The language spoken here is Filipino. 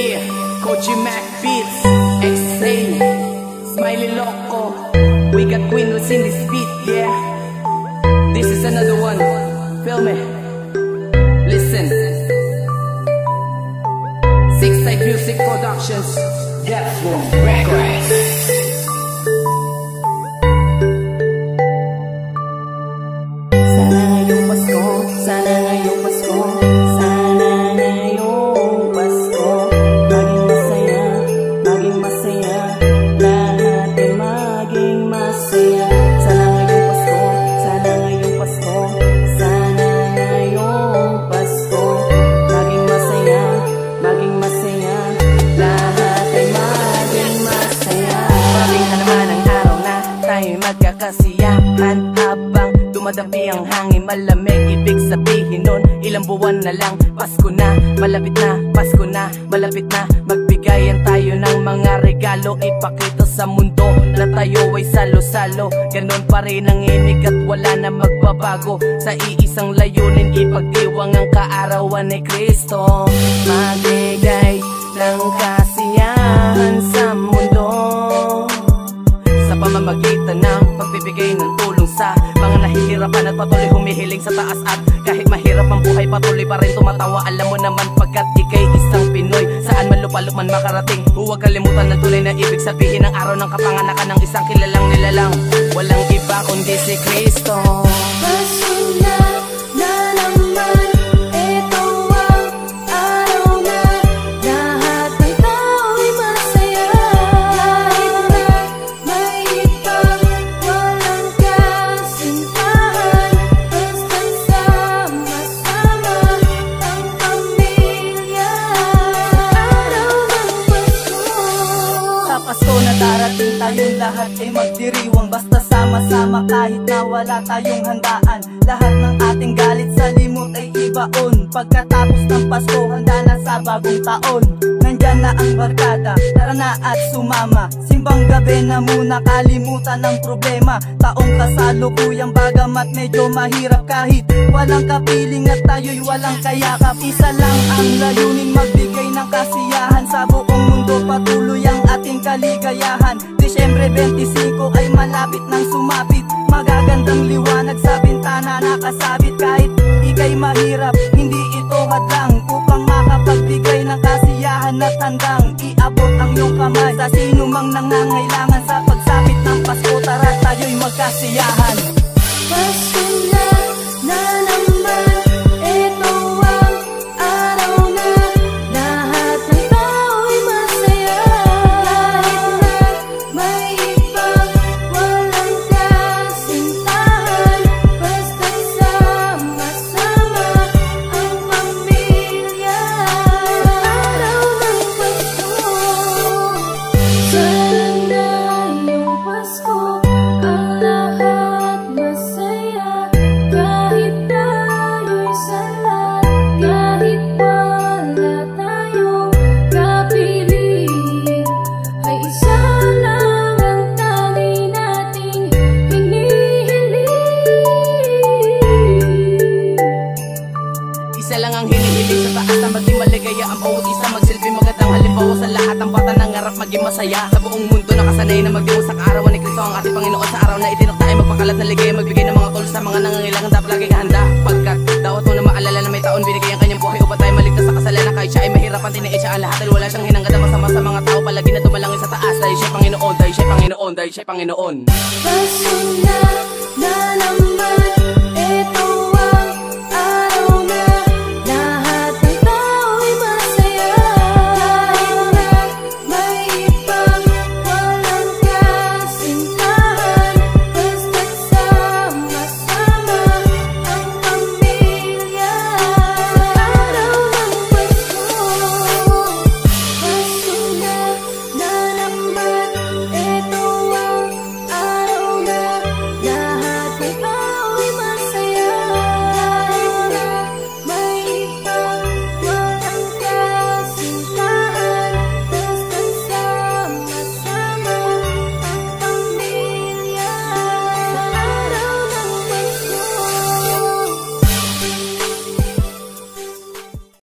Yeah, Koji Mac Beats, Exhale, Smiley Loco. We got Queen Rose in this beat, yeah. This is another one, feel me? Listen. Six Side Music Productions, Death Room Records. Sana ngayong Pasko, sana ngayong Pasko, sana ngayong Pasko, maging masaya, maging masaya, lahat ay maging masaya. Sana ngayong Pasko, sana ngayong Pasko, sana ngayong Pasko, maging masaya, maging masaya, lahat ay maging masaya. Bagay na naman ang araw na tayo'y magkakasiyahan habang dumadampi ang hangin, malamig, ibig sabihin nun ilang buwan na lang, Pasko na, malapit na, Pasko na, malapit na. Magbigayan tayo ng mga regalo, ipakita sa mundo na tayo ay salo-salo. Ganon pa rin ang inig at wala na magbabago, sa iisang layunin, ipagdiwang ang kaarawan ni Kristo. Magbigay ng kasiyahan sa mundo sa pamamagitan ng pagbibigay ng tulong sa mga nahihirapan at patuloy humihiling sa taas. At kahit mahirap ang buhay, patuloy pa rin tumatawa. Alam mo naman pagkat ika'y isang Pinoy, saan man lupalop man makarating, huwag kalimutan ng tunay na ibig sabihin ng araw ng kapanganakan ng isang kilalang nilalang. Walang iba kundi si Kristo. Pasko na naman, ito ang araw na lahat ng tao'y masaya. Kahit na may ibang walang kasintahan, basta't sama-sama ang pamilya. Araw ng Pasko. Sa Pasko na darating, tayong lahat ay magdiriwang, basta sama-sama kahit na wala tayong handaan. Lahat ng ating galit sa limot ay ibaon, pagkatapos ng Pasko handa na sa bagong taon. Nandyan na ang barkada, tara na at sumama, simbang gabi na muna, kalimutan ng problema. Taong kasalukuyang bagamat medyo mahirap, kahit walang kapiling at tayo'y walang kayakap. Isa lang ang layunin, magbigay ng kasiyahan sa buong mundo, patuloy ang ating kaligayahan. Disyembre 25 ay malapit nang sumapit, magagandang liwanag sa bintana nakasabit. Kahit ika'y mahirap, hindi ito hadlang upang makapagbigay ng kasiyahan at handang iabot ang iyong kamay sa sino mang nangangailangan. Sa pagsapit ng Pasko, tara tayo'y magkasiyahan. Pasko na naman, ito ang araw na lahat ng tao'y masaya. Kahit na may ibang walang kasintahan, basta't sama-sama ang pamilya. Araw ng Pasko. Sana ngayong Pasko, ang lahat masaya. Kahit tayo'y salat, kahit wala tayong kapiling, ay isa lang ang tangi nating hinihiling. Isa lang ang hinihiling sa taas, na maging maligaya ang bawat isa, magsilbing magandang halimbawa sa lahat. Ang bata nangarap maging masaya sa buong mundo, nakasanay na magdiwang sa kaarawan ni Kristo ang ating Panginoon. Sa araw na itinakda ay magpakalat na ligaya, magbigay ng mga tulong sa mga nangangailangan. Dapat lagi handa, pagkat dapat mo na maalala na may taon binigay ang kanyang buhay upang tayo maligtas sa kasalanan. Kahit siya ay mahirapan, tiniis siya ang lahat dahil wala siyang hinangad na masama sa mga tao. Palagi na tumalangin sa taas dahil siya Panginoon, dahil siya Panginoon, dahil siya Panginoon. Pasko na naman,